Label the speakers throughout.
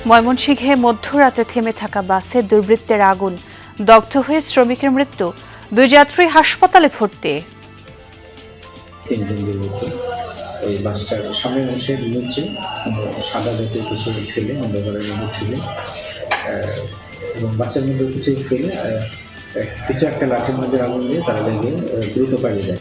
Speaker 1: ময়মনসিংহে মধ্যরাতে থেমে থাকা বাসে দুর্বৃত্তের আগুন, দগ্ধ হয়ে শ্রমিকের মৃত্যু, 2 যাত্রী হাসপাতালে ভর্তি।
Speaker 2: তিনজন দুর্বৃত্ত ওই বাসটার সামনের অংশে নিচে সাদা জাতীয় কিছু ফেলে অন্ধকারের মধ্যে ঠেলে এবং বাসের মধ্যে কিছু ফেলে কিছু একটা লাঠির মধ্যে আগুন দিয়ে তারা লেগে দ্রুত পালিয়ে যায়।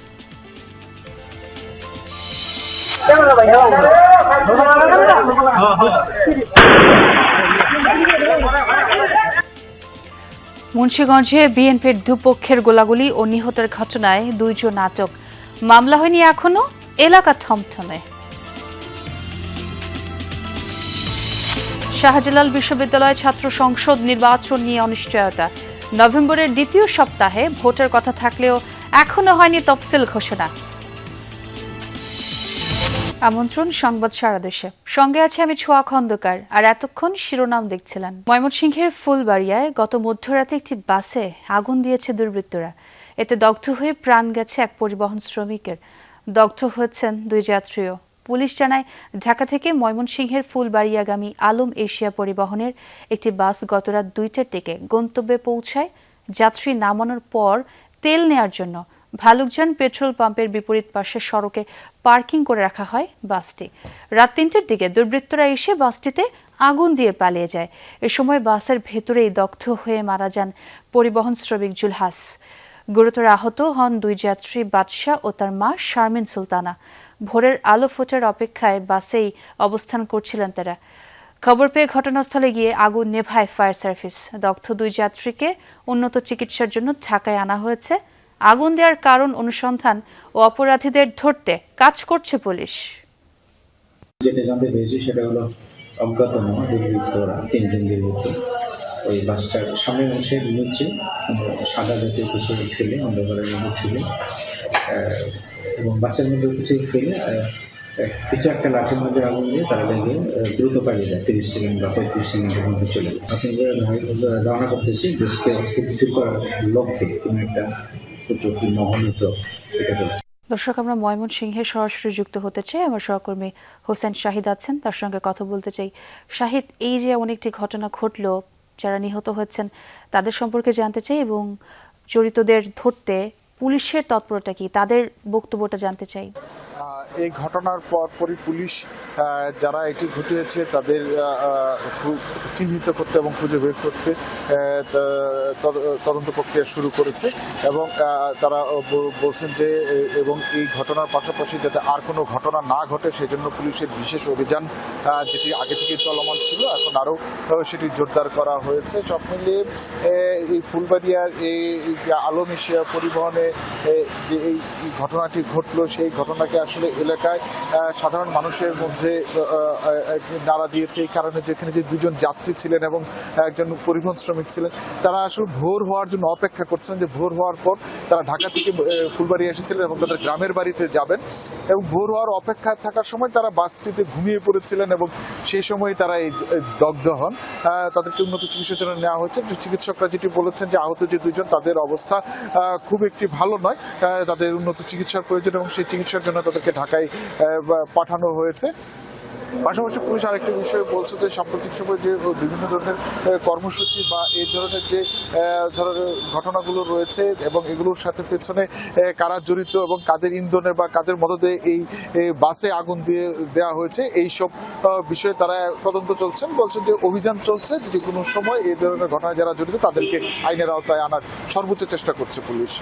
Speaker 1: মুন্সিগঞ্জে বিএনপির দুপক্ষের গোলাগুলি ও নিহতের ঘটনায় 2 জন আটক, মামলা হয়নি এখনো, এলাকা থমথমে। শাহজালাল বিশ্ববিদ্যালয় ছাত্র সংসদ নির্বাচন নিয়ে অনিশ্চয়তা, নভেম্বরের দ্বিতীয় সপ্তাহে ভোটের কথা থাকলেও এখনো হয়নি তফসিল ঘোষণা। আমন্ত্রণ সংবাদ সারা দেশে, সঙ্গে আছে আমি ছোঁয়া খন্দকার। আর এতক্ষণ শিরোনাম দেখছিলেন। ময়মনসিংহের ফুলবাড়িয়ায় গত মধ্যরাতে একটি বাসে আগুন দিয়েছে দুর্বৃত্তরা। এতে দগ্ধ হয়ে প্রাণ গেছে এক পরিবহন শ্রমিকের, দগ্ধ হয়েছেন 2 যাত্রীও। পুলিশ জানায়, ঢাকা থেকে ময়মনসিংহের ফুলবাড়িয়াগামী আলম এশিয়া পরিবহনের একটি বাস গত রাত 2টার দিকে গন্তব্যে পৌঁছায়। যাত্রী নামানোর পর তেল নেয়ার জন্য ভালুকজান পেট্রোল পাম্পের বিপরীত পাশে সড়কে পার্কিং করে রাখা হয় বাসটি। রাত 3টার দিকে দুর্বৃত্তরা এসে বাসটিতে আগুন দিয়ে পালিয়ে যায়। এ সময় বাসের ভেতরেই দগ্ধ হয়ে মারা যান পরিবহন শ্রমিক জুলহাস। গুরুতর আহত হন 2 যাত্রী বাদশাহ ও তার মা শারমিন সুলতানা। ভোরের আলো ফোটার অপেক্ষায় বাসেই অবস্থান করছিলেন তারা। খবর পেয়ে ঘটনাস্থলে গিয়ে আগুন নেভায় ফায়ার সার্ভিস। দগ্ধ 2 যাত্রীকে উন্নত চিকিৎসার জন্য ঢাকায় আনা হয়েছে। আগুন দেওয়ার কারণ অনুসন্ধান ও অপরাধীদের ধরতে কাজ করছে পুলিশ।
Speaker 2: যেটা জানতে পেরেছি সেটা হলো অজ্ঞাতনামা দুর্বৃত্তরা, 3 জন দুর্বৃত্ত ওই বাসটার সামনের অংশে নিচে সাদা জাতীয় কিছু ফেলে অন্ধকারের মধ্যে ঠেলে এবং বাসের মধ্যে কিছু ফেলে কিছু একটা লাঠির মধ্যে আগুন দিয়ে তারা লেগে দ্রুত পালিয়ে যায়। 30 সেকেন্ড বা 35 সেকেন্ডের মধ্যে চলে যায়। আপনি ধারণা করতেছি দেশকে অস্থিতিশীল করার লক্ষ্যে কোনো একটা চুক্তি মহনীত সেটা করছে।
Speaker 1: দর্শক, আমরা ময়মনসিংহে সরাসরি যুক্ত হতে চাই। আমার সহকর্মী হোসেন শাহিদ আছেন, তার সঙ্গে কথা বলতে চাই। শাহিদ, এই যে অনেকটি ঘটনা ঘটলো, যারা নিহত হয়েছেন তাদের সম্পর্কে জানতে চাই এবং জড়িতদের ধরতে পুলিশের তৎপরতা কি, তাদের বক্তব্যটা জানতে চাই।
Speaker 3: এই ঘটনার পরপরই পুলিশ যারা এটি ঘটিয়েছে তাদের চিহ্নিত করতে এবং খুঁজে বের করতে তদন্ত প্রক্রিয়া শুরু করেছে এবং তারা বলছেন যে এবং এই ঘটনার পাশাপাশি যাতে আর কোনো ঘটনা না ঘটে সেজন্য পুলিশের বিশেষ অভিযান যেটি আগে থেকে চলমান ছিল এখন আরও সেটি জোরদার করা হয়েছে। সব মিলিয়ে এই ফুলবাড়িয়ার এই আলম এশিয়া পরিবহনে যে এই ঘটনাটি ঘটলো সেই ঘটনাকে আসলে এলাকায় সাধারণ মানুষের মধ্যে নাড়া দিয়েছে। এই কারণে যেখানে যে 2 জন যাত্রী ছিলেন এবং একজন পরিবহন শ্রমিক ছিলেন তারা আসলে ভোর হওয়ার জন্য অপেক্ষা করছিলেন, যে ভোর হওয়ার পর তারা ঢাকা থেকে ফুলবাড়ি এসেছিলেন এবং তাদের গ্রামের বাড়িতে যাবেন এবং ভোর হওয়ার অপেক্ষায় থাকার সময় তারা বাসটিতে ঘুমিয়ে পড়েছিলেন এবং সেই সময় তারা এই দগ্ধ হন। তাদেরকে উন্নত চিকিৎসার জন্য নেওয়া হয়েছে। চিকিৎসকরা যেটি বলেছেন যে আহত যে 2 জন তাদের অবস্থা খুব একটি ভালো নয়, তাদের উন্নত চিকিৎসার প্রয়োজন এবং সেই চিকিৎসার জন্য তাদেরকে ঢাকায় পাঠানো হয়েছে। পাশাপাশি পুলিশ আরেকটি বিষয় বলছে যে সাম্প্রতিক সময় যে বিভিন্ন ধরনের কর্মসূচি বা এই ধরনের যে ধরনের ঘটনাগুলো রয়েছে এবং এগুলোর সাথে পেছনে কারা জড়িত এবং কাদের ইন্ধনে বা কাদের মদদে এই বাসে আগুন দিয়ে দেওয়া হয়েছে এইসব বিষয়ে তারা তদন্ত চলছেন। বলছেন যে অভিযান চলছে, যে কোনো সময় এই ধরনের ঘটনায় যারা জড়িত তাদেরকে আইনের আওতায় আনার সর্বোচ্চ চেষ্টা করছে পুলিশ।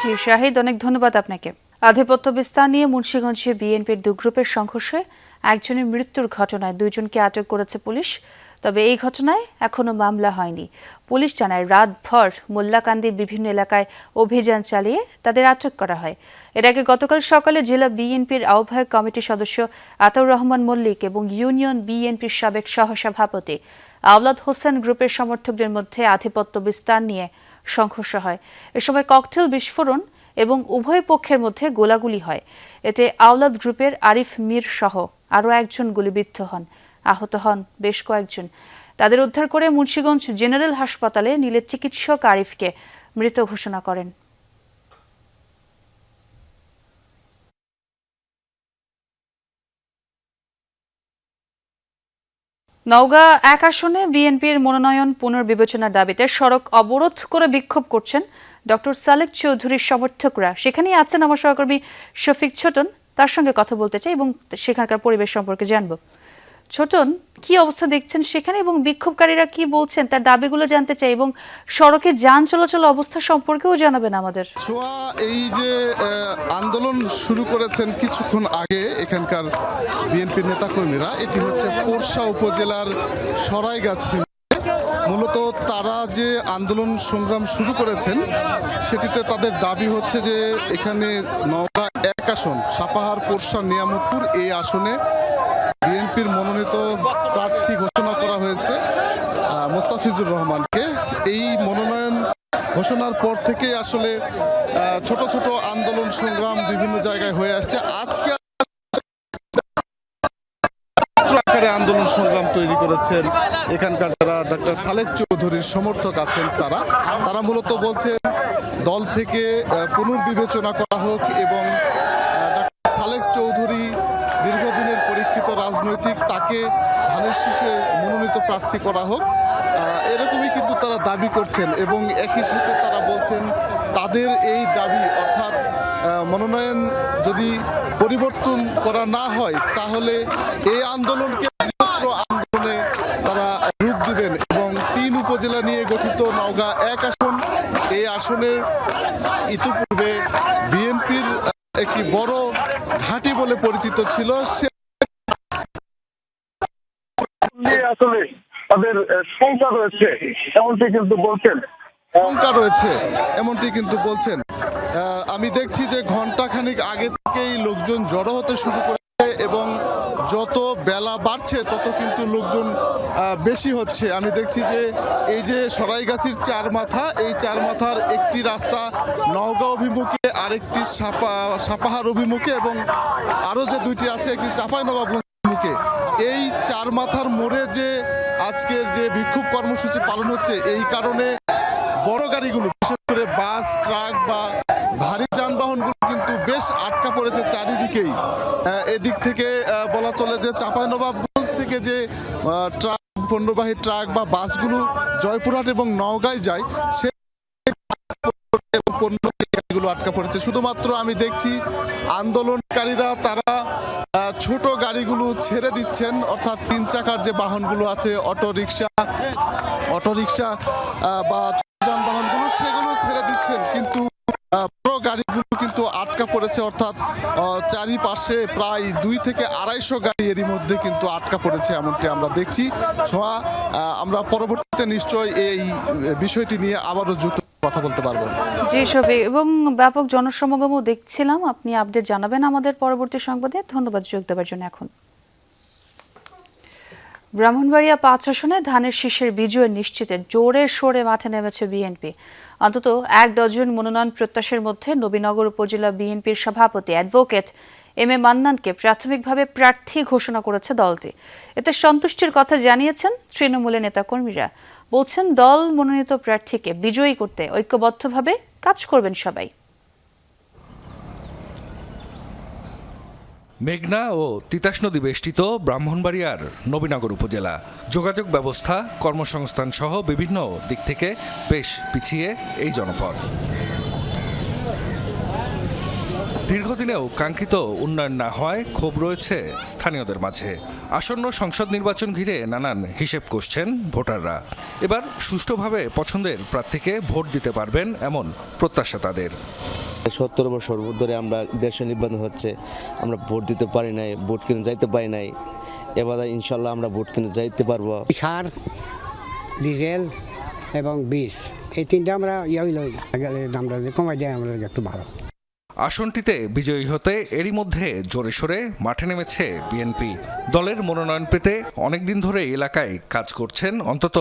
Speaker 1: জি শাহিদ, অনেক ধন্যবাদ আপনাকে। আধিপত্য বিস্তার নিয়ে মুন্সিগঞ্জে বিএনপির 2 গ্রুপের সংঘর্ষে একজনের মৃত্যুর ঘটনায় 2 জনকে আটক করেছে পুলিশ। তবে এই ঘটনায় এখনো মামলা হয়নি। পুলিশ জানায়, রাতভর মোল্লাকান্দির বিভিন্ন এলাকায় অভিযান চালিয়ে তাদের আটক করা হয়। এর আগে গতকাল সকালে জেলা বিএনপির আহ্বায়ক কমিটির সদস্য আতাউর রহমান মল্লিক এবং ইউনিয়ন বিএনপির সাবেক সহসভাপতি আওলাদ হোসেন গ্রুপের সমর্থকদের মধ্যে আধিপত্য বিস্তার নিয়ে সংঘর্ষ হয়। এ সময় ককটেল বিস্ফোরণ এবং উভয় পক্ষের মধ্যে গোলাগুলি হয়। এতে আওলাদ গ্রুপের আরিফ মীর সহ আরও একজন গুলিবিদ্ধ হন। আহত হন বেশ কয়েকজন। তাদের উদ্ধার করে মুন্সিগঞ্জ জেনারেল হাসপাতালে নিলে চিকিৎসক আরিফকে মৃত ঘোষণা করেন। নওগাঁ ১ আসনে বিএনপির মনোনয়ন পুনর্বিবেচনার দাবিতে সড়ক অবরোধ করে বিক্ষোভ করছেন ডক্টর সালেক চৌধুরীর সমর্থকরা। সেখানেই আছেন আমার সহকর্মী শফিক ছোটন, তার সঙ্গে কথা বলতে চাই এবং সেখানকার পরিবেশ সম্পর্কে জানব। ছোটন, কি অবস্থা দেখছেন সেখানে এবং বিক্ষোভকারীরা কি বলছেন তার দাবিগুলো জানতে চাই এবং সড়কে যান চলাচল অবস্থা সম্পর্কেও জানাবেন আমাদের।
Speaker 4: ছোঁয়া এই যে আন্দোলন শুরু করেছেন কিছুক্ষণ আগে এখানকার বিএনপির নেতাকর্মীরা, এটি হচ্ছে পোরশা উপজেলার সরাইগাছি। মূলত তারা যে আন্দোলন সংগ্রাম শুরু করেছেন সেটিতে তাদের দাবি হচ্ছে যে এখানে নওগাঁ ১ আসন সাপাহার পোরশা নিয়ামতপুর এই আসনে বিএনপির মনোনীত প্রার্থী ঘোষণা করা হয়েছে মোস্তাফিজুর রহমানকে। এই মনোনয়ন ঘোষণার পর থেকে আসলে ছোট ছোট আন্দোলন সংগ্রাম বিভিন্ন জায়গায় হয়ে আসছে। আজকে আকারে আন্দোলন সংগ্রাম তৈরি করেছেন এখানকার যারা ডক্টর সালেক চৌধুরীর সমর্থক আছেন তারা মূলত বলছেন দল থেকে পুনর্বিবেচনা করা হোক এবং ডক্টর সালেক চৌধুরী দীর্ঘদিনের পরীক্ষিত রাজনৈতিক, তাকে ধানের শীষে মনোনীত প্রার্থী করা হোক, এরকমই কিন্তু তারা দাবি করছেন। এবং একই সাথে তারা বলছেন তাদের এই দাবি অর্থাৎ মনোনয়ন যদি পরিবর্তন করা না হয় তাহলে এই আন্দোলনকে আন্দোলনে তারা রূপ দিবেন। এবং ৩ উপজেলা নিয়ে গঠিত নওগাঁ ১ আসন, এই আসনের ইতিপূর্বে বিএনপির একটি বড় ঘাঁটি বলে পরিচিত ছিল।
Speaker 5: আসলে তাদের শঙ্কা রয়েছে এমনটি কিন্তু বলছেন।
Speaker 4: আমি দেখছি যে ঘন্টাখানিক আগে থেকেই লোকজন জড়ো হতে শুরু করেছে এবং যত বেলা বাড়ছে তত কিন্তু লোকজন বেশি হচ্ছে। আমি দেখছি যে এই যে সরাইগাছির ৪ মাথা, এই ৪ মাথার একটি রাস্তা নওগাঁ অভিমুখে, আরেকটি সাপাহার অভিমুখে এবং আরও যে 2টি আছে একটি চাঁপাইনবাবগঞ্জ অভিমুখে। এই ৪ মাথার মোড়ে যে আজকের যে বিক্ষোভ কর্মসূচি পালন হচ্ছে, এই কারণে বড় গাড়িগুলো বিশেষ করে বাস, ট্রাক বা ভারী যানবাহনগুলো কিন্তু বেশ আটকা পড়েছে চারিদিকেই। এদিক থেকে বলা চলে যে চাঁপাইনবাবগঞ্জ থেকে যে ট্রাক, পণ্যবাহী ট্রাক বা বাসগুলো জয়পুরহাট এবং নওগাঁয় যায় সে পণ্যগুলো আটকা পড়েছে। শুধুমাত্র আমি দেখছি আন্দোলনকারীরা তারা ছোট গাড়িগুলো ছেড়ে দিচ্ছেন, অর্থাৎ 3 চাকার যে বাহনগুলো আছে, অটোরিকশা বা যানবাহনগুলো, সেগুলো ছেড়ে দিচ্ছেন, কিন্তু বড় গাড়িগুলো কিন্তু আটকা পড়েছে। অর্থাৎ চারিপাশে প্রায় 2 থেকে 250 গাড়ি এরই মধ্যে কিন্তু আটকা পড়েছে, এমনটি আমরা দেখছি। ছোঁয়া, আমরা পরবর্তীতে নিশ্চয়ই এই বিষয়টি নিয়ে আবারও কথা বলতে পারবো।
Speaker 1: জি শফিক, এবং ব্যাপক জনসমাগমও দেখছিলাম। আপনি আপডেট জানাবেন আমাদের পরবর্তী সংবাদে। ধন্যবাদ যোগ দেওয়ার জন্য। এখন ব্রাহ্মণবাড়িয়া 5 আসনে ধানের শীষের বিজয় নিশ্চিতে জোরে সোরে মাঠে নেমেছে বিএনপি। অন্তত 1 ডজন মনোনয়ন প্রত্যাশীর মধ্যে নবীনগর উপজেলা বিএনপির সভাপতি অ্যাডভোকেট এম এ মান্নানকে প্রাথমিকভাবে প্রার্থী ঘোষণা করেছে দলটি। এতে সন্তুষ্টির কথা জানিয়েছেন তৃণমূলের নেতাকর্মীরা। বলছেন দল মনোনীত প্রার্থীকে বিজয়ী করতে ঐক্যবদ্ধভাবে কাজ করবেন সবাই।
Speaker 6: মেঘনা ও তিতাস নদী বেষ্টিত ব্রাহ্মণবাড়িয়ার নবীনগর উপজেলা যোগাযোগ ব্যবস্থা, কর্মসংস্থান সহ বিভিন্ন দিক থেকে বেশ পিছিয়ে এই জনপদ। দীর্ঘদিনেও কাঙ্ক্ষিত উন্নয়ন না হওয়ায় ক্ষোভ রয়েছে স্থানীয়দের মাঝে। আসন্ন সংসদ নির্বাচন ঘিরে নানান হিসেব কষছেন ভোটাররা। এবার সুষ্ঠুভাবে পছন্দের প্রার্থীকে ভোট দিতে পারবেন এমন প্রত্যাশা তাদের।
Speaker 7: 70 বছর ধরে আমরা দেশে নির্বাচন হচ্ছে, আমরা ভোট দিতে পারি নাই, ভোট কিনে যাইতে পারি নাই। এবার ইনশাল্লাহ আমরা ভোট কিনে যাইতে পারবো।
Speaker 8: সার, ডিজেল এবং বীজ, এই 3টা আমরা গেলে দামটা কমাই দেয় আমরা একটু ভালো।
Speaker 6: আসনটিতে বিজয়ী হতে এরই মধ্যে জোরে সোরে মাঠে নেমেছে বিএনপি। দলের মনোনয়ন পেতে অনেকদিন ধরে এলাকায় কাজ করছেন অন্তত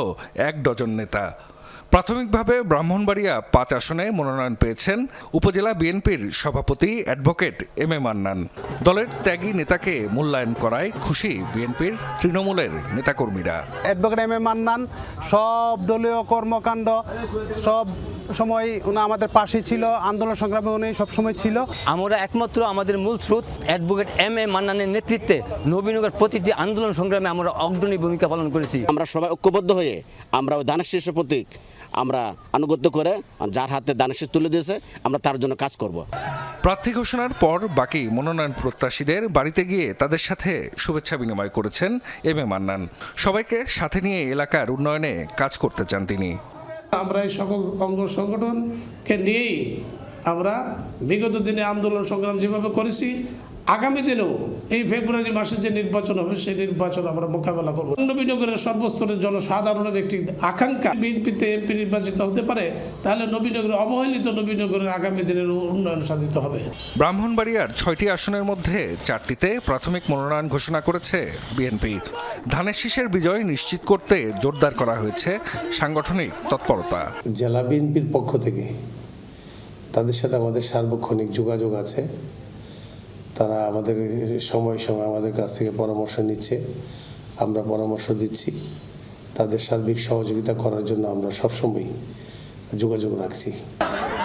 Speaker 6: 1 ডজন নেতা। প্রাথমিকভাবে ব্রাহ্মণবাড়িয়া 5 আসনে মনোনয়ন পেয়েছেন উপজেলা বিএনপির সভাপতি অ্যাডভোকেট এম এ মান্নান। দলের ত্যাগী নেতাকে মূল্যায়ন করায় খুশি বিএনপির তৃণমূলের নেতাকর্মীরা।
Speaker 9: অ্যাডভোকেট এম এ মান্নান সব দলীয় কর্মকাণ্ড, সব সময় উনি আমাদের পাশে ছিল, আন্দোলন সংগ্রামে উনি সবসময় ছিল।
Speaker 10: আমরা একমাত্র আমাদের মূল স্রোত অ্যাডভোকেট এম.এ মান্নানের নেতৃত্বে নবীনগর প্রতিটি আন্দোলন সংগ্রামে আমরা অগ্রণী ভূমিকা পালন করেছি।
Speaker 7: আমরা সবাই ঐক্যবদ্ধ হয়ে আমরা ওই দানের শীর্ষের প্রতীক আমরা আনুগত্য করে যার হাতে দানের শীষ তুলে দিয়েছে আমরা তার জন্য কাজ করব।
Speaker 6: প্রার্থী ঘোষণার পর বাকি মনোনয়ন প্রত্যাশীদের বাড়িতে গিয়ে তাদের সাথে শুভেচ্ছা বিনিময় করেছেন এম.এ মান্নান। সবাইকে সাথে নিয়ে এলাকার উন্নয়নে কাজ করতে চান তিনি।
Speaker 11: আমরা এই সকল অঙ্গ সংগঠনকে নিয়েই আমরা বিগত দিনে আন্দোলন সংগ্রাম যেভাবে করেছি, আগামী দিনেও এই ফেব্রুয়ারি মাসে যে নির্বাচন হবে সেই নির্বাচন আমরা মোকাবেলা করব। নবীনগরের সর্বস্তরের জনসাধারণের একটি আকাঙ্ক্ষা বিএনপিতে এমপি নির্বাচিত হতে পারে, তাহলে নবীনগরের অবহেলিত নবীনগরের আগামী দিনের উন্নয়ন সাধিত হবে।
Speaker 6: ব্রাহ্মণবাড়িয়ার 6টি আসনের মধ্যে 4টিতে প্রাথমিক মনোনয়ন ঘোষণা করেছে বিএনপি। ধানের শীষের বিজয় নিশ্চিত করতে জোরদার করা হয়েছে সাংগঠনিক তৎপরতা।
Speaker 11: জেলা বিএনপির পক্ষ থেকে তাদের সাথে আমাদের সার্বক্ষণিক যোগাযোগ আছে। তারা আমাদের সময় সময় আমাদের কাছ থেকে পরামর্শ নিচ্ছে, আমরা পরামর্শ দিচ্ছি। তাদের সার্বিক সহযোগিতা করার জন্য আমরা সবসময় যোগাযোগ রাখছি।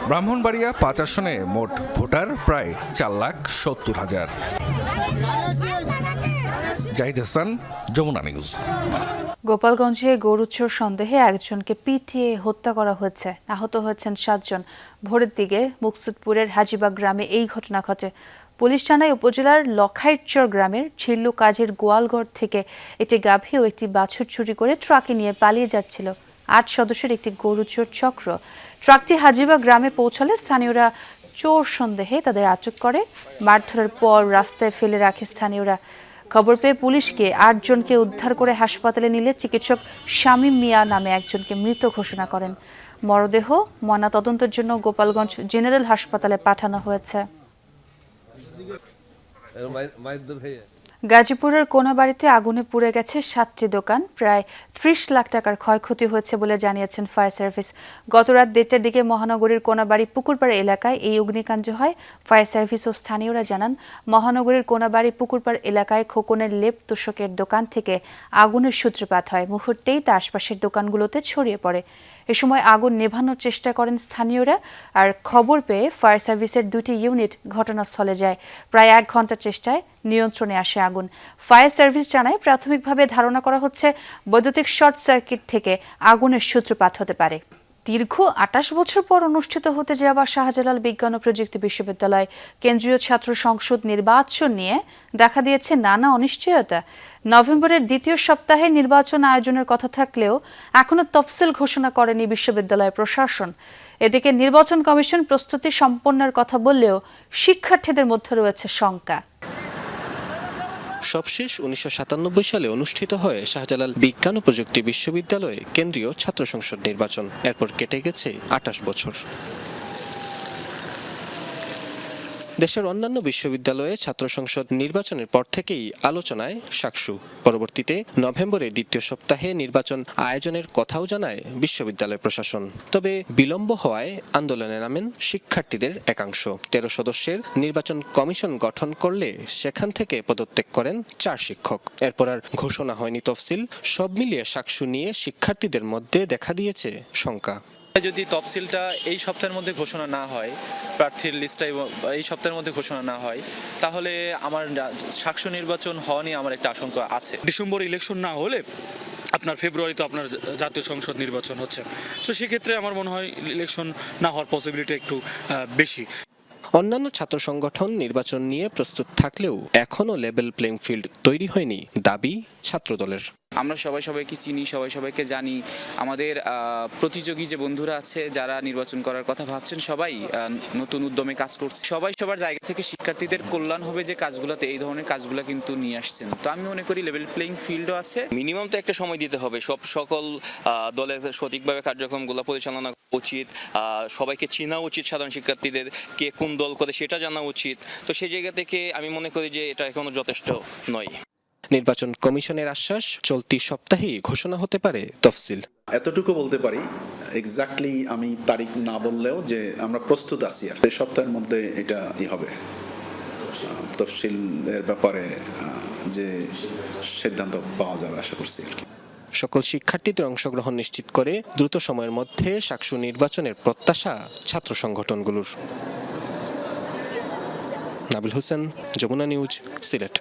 Speaker 6: ব্রাহ্মণবাড়িয়া 5 আসনে মোট ভোটার প্রায় 4,70,000। জাহিদ হাসান, যমুনা নিউজ।
Speaker 1: গোপালগঞ্জে গরু চোর সন্দেহে একজনকে পিটিয়ে হত্যা করা হয়েছে। আহত হয়েছেন 7 জন। ভোরের দিকে মুকসুদপুরের হাজিবাগ গ্রামে এই ঘটনা ঘটে। পুলিশ জানায় উপজেলার লখাইরচর গ্রামের ছিল্লু কাজের গোয়ালঘর থেকে একটি গাভী ও একটি বাছুর চুরি করে ট্রাকে নিয়ে পালিয়ে যাচ্ছিল 8 সদস্যের একটি গরু চোর চক্র। ট্রাকটি হাজিবাগ গ্রামে পৌঁছালে স্থানীয়রা চোর সন্দেহে তাদের আটক করে। মারধরের পর রাস্তায় ফেলে রাখে স্থানীয়রা। খবর পেয়ে পুলিশকে 8 জনকে উদ্ধার করে হাসপাতালে নিলে চিকিৎসক শামীম মিয়া নামে একজনকে মৃত ঘোষণা করেন। মরদেহ ময়নাতদন্তের জন্য গোপালগঞ্জ জেনারেল হাসপাতালে পাঠানো হয়েছে। গাজীপুরের কোনাবাড়িতে আগুনে পুড়ে গেছে 7টি দোকান। প্রায় 30 লাখ টাকার ক্ষয়ক্ষতি হয়েছে বলে জানিয়েছেন ফায়ার সার্ভিস। গত রাত 1টার দিকে মহানগরীর কোনাবাড়ি পুকুরপাড় এলাকায় এই অগ্নিকাণ্ড হয়। ফায়ার সার্ভিস ও স্থানীয়রা জানান, মহানগরীর কোনাবাড়ি পুকুরপাড় এলাকায় খোকনের লেপ তোষকের দোকান থেকে আগুনের সূত্রপাত হয়। মুহূর্তেই তা আশপাশের দোকানগুলোতে ছড়িয়ে পড়ে। এ সময় আগুন নেভানোর চেষ্টা করেন স্থানীয়রা। আর খবর পেয়ে ফায়ার সার্ভিসের 2টি ইউনিট ঘটনাস্থলে যায়। প্রায় 1 ঘন্টা চেষ্টায় নিয়ন্ত্রণে আসে আগুন। ফায়ার সার্ভিস জানায়, প্রাথমিকভাবে ধারণা করা হচ্ছে বৈদ্যুতিক শর্ট সার্কিট থেকে আগুনের সূত্রপাত হতে পারে। দীর্ঘ 28 বছর পর অনুষ্ঠিত হতে যাওয়া শাহজালাল বিজ্ঞান ও প্রযুক্তি বিশ্ববিদ্যালয় কেন্দ্রীয় ছাত্র সংসদ নির্বাচন নিয়ে দেখা দিয়েছে নানা অনিশ্চয়তা। নভেম্বরের 2য় সপ্তাহে নির্বাচন আয়োজনের কথা থাকলেও এখনো তফসিল ঘোষণা করেনি বিশ্ববিদ্যালয় প্রশাসন। এদিকে নির্বাচন কমিশন প্রস্তুতি সম্পন্নের কথা বললেও শিক্ষার্থীদের মধ্যে রয়েছে শঙ্কা।
Speaker 12: সবশেষ 1997 সালে অনুষ্ঠিত হয় শাহজালাল বিজ্ঞান ও প্রযুক্তি বিশ্ববিদ্যালয়ে কেন্দ্রীয় ছাত্র সংসদ নির্বাচন। এরপর কেটে গেছে 28 বছর। দেশের অন্যান্য বিশ্ববিদ্যালয়ে ছাত্র সংসদ নির্বাচনের পর থেকেই আলোচনায় সাকসু। পরবর্তীতে নভেম্বরের 2য় সপ্তাহে নির্বাচন আয়োজনের কথাও জানায় বিশ্ববিদ্যালয় প্রশাসন। তবে বিলম্ব হওয়ায় আন্দোলনে নামেন শিক্ষার্থীদের একাংশ। 13 সদস্যের নির্বাচন কমিশন গঠন করলে সেখান থেকে পদত্যাগ করেন 4 শিক্ষক। এরপর আর ঘোষণা হয়নি তফসিল। সব মিলিয়ে সাকসু নিয়ে শিক্ষার্থীদের মধ্যে দেখা দিয়েছে শঙ্কা।
Speaker 13: যদি তফসিলটা এই সপ্তাহের মধ্যে ঘোষণা না হয়, প্রার্থীর লিস্টটা এই সপ্তাহের মধ্যে ঘোষণা না হয়, তাহলে আমার সাকসু নির্বাচন হওয়া নিয়ে আমার একটা আশঙ্কা আছে।
Speaker 14: ডিসেম্বর ইলেকশন না হলে আপনার ফেব্রুয়ারিতে আপনার জাতীয় সংসদ নির্বাচন হচ্ছে, তো সেক্ষেত্রে আমার মনে হয় ইলেকশন না হওয়ার পসিবিলিটি একটু বেশি।
Speaker 12: অন্যান্য ছাত্র সংগঠন নির্বাচন নিয়ে প্রস্তুত থাকলেও এখনও লেভেল প্লেইং ফিল্ড তৈরি হয়নি দাবি ছাত্রদলের।
Speaker 13: আমরা সবাইকে চিনি, সবাইকে জানি। আমাদের প্রতিযোগী যে বন্ধুরা আছে যারা নির্বাচন করার কথা ভাবছেন, সবাই নতুন উদ্যমে কাজ করছে। সবাই সবার জায়গা থেকে শিক্ষার্থীদের কল্যাণ হবে যে কাজগুলোতে এই ধরনের কাজগুলো কিন্তু নিয়ে আসছেন। তো আমি মনে করি লেভেল প্লেইং ফিল্ডও আছে।
Speaker 15: মিনিমাম তো একটা সময় দিতে হবে। সকল দলের সঠিকভাবে কার্যক্রমগুলো পরিচালনা উচিত। সবাইকে চেনা উচিত, সাধারণ শিক্ষার্থীদের কে কোন দল করে সেটা জানা উচিত। তো সেই জায়গা থেকে আমি মনে করি যে এটা এখনো যথেষ্ট নয়।
Speaker 12: নির্বাচন কমিশনের আশ্বাস, চলতি সপ্তাহেই ঘোষণা হতে পারে তফসিল।
Speaker 16: এতটুকু বলতে পারি, এক্স্যাক্টলি আমি তারিখ না বললেও যে আমরা প্রস্তুত আছি। আর এই সপ্তাহের মধ্যে এটা হবে, তফসিলের ব্যাপারে যে সিদ্ধান্ত পাওয়া যাবে আশা করছি আর কি।
Speaker 12: সকল শিক্ষার্থীদের অংশগ্রহণ নিশ্চিত করে দ্রুত সময়ের মধ্যে শাকসু নির্বাচনের প্রত্যাশা ছাত্র সংগঠনগুলোর। নাবিল হোসেন, যমুনা নিউজ, সিলেট।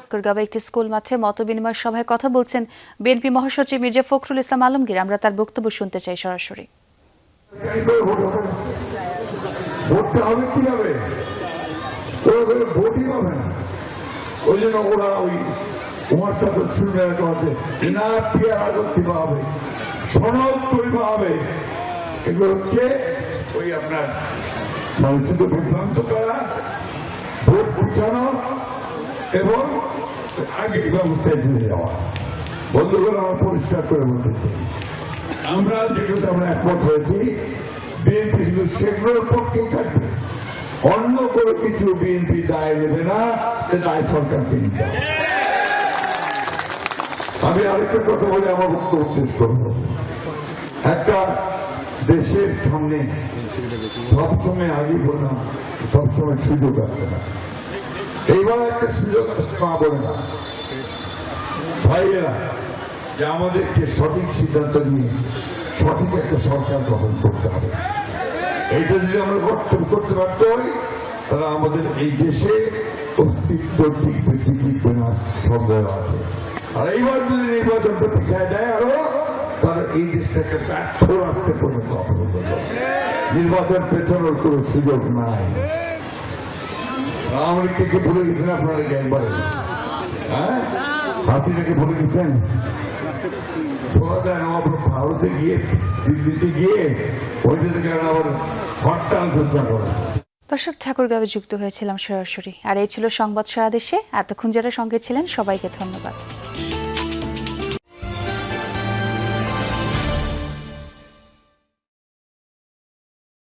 Speaker 1: ঠাকুরগাঁও একটি স্কুল মাঠে মতবিনিময় সভায় কথা বলছেন বিএনপি মহাসচিব মির্জা ফখরুল ইসলাম আলমগীর। আমরা তার বক্তব্য শুনতে চাই সরাসরি।
Speaker 5: ভোটটা হবে কিভাবে? ভোটই হবে না, ওই জন্য ওরা ওই কুমার সাথে শুনে করতে না পেয়ারা করতে হবে, সনদ করিবা হবে। এগুলো হচ্ছে ওই আপনার শুধু বিভ্রান্ত করা, ভোট পিছানো এবং আগে ব্যবস্থায় চলে যাওয়া। বন্ধুগুলো আমরা পরিষ্কার করে বলতে চাই, আমরা যেগুলো আমরা একমত হয়েছি বিএনপি শুধু সেগুলোর পক্ষেই থাকবে, অন্য কোনো কিছু বিএনপি দায় নেবে না, দায় সরকারকে নিতে হবে। আমি আরেকটা কথা বলে আমার বক্তব্য শেষ করব। একটা দেশের সামনে সবসময় আগে বললাম সবসময় সুযোগ আসছে না, এইবার একটা সুযোগ আসছে মা বলে না ভাইয়েরা, যে আমাদেরকে সঠিক সিদ্ধান্ত নিয়ে সঠিক একটা সরকার গঠন করতে হবে। এইটা যদি আমরা করতে পারতে হই তাহলে আমাদের এই দেশে অস্তিত্ব টিকবে না সন্দেহ আছে। আর এইবার যদি নির্বাচনটা পিছায় দেয় আরো, তাহলে এই দেশটাকে ব্যর্থ রাখতে কোনো সফল হবে। নির্বাচন পেছনের কোনো সুযোগ নাই। আমেরিকাকে ভুলে গেছেন আপনারা একবারে, হ্যাঁ হাসিনাকে ভুলে গেছেন। ভারতে গিয়ে দিল্লিতে গিয়ে ওইটা থেকে আবার হরতাল ঘোষণা করা।
Speaker 1: দর্শক, ঠাকুরগাঁওয়ে যুক্ত হয়েছিলাম সরাসরি। আর এই ছিল সংবাদ সারা দেশে। এতক্ষণ যারা সঙ্গে ছিলেন সবাইকে ধন্যবাদ।